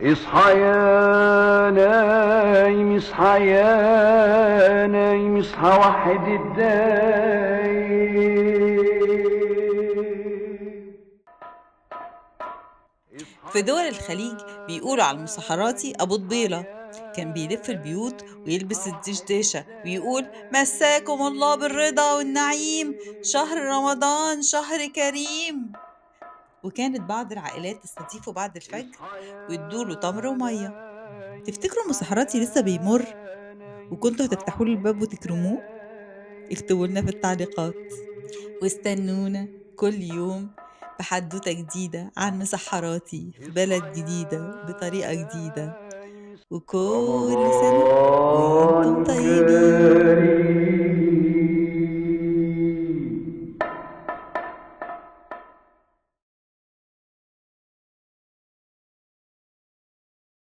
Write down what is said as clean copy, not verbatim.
اصحى يا نايم، اصحى يا نايم، اصحى وحد الدايم. في دول الخليج بيقولوا على المسحراتي أبو طبيلة. كان بيلف البيوت ويلبس الدشداشة ويقول: مساكم الله بالرضا والنعيم، شهر رمضان شهر كريم. وكانت بعض العائلات تستضيفه بعد الفجر ويدوله تمر ومية. تفتكروا المسحراتي لسه بيمر وكنتوا هتفتحوا له الباب وتكرموه؟ اكتبوا لنا في التعليقات، واستنونا كل يوم بحدوتة جديدة عن مسحراتي في بلد جديدة بطريقة جديدة. وكل سنة وانتم رمضان طيبين. كريم.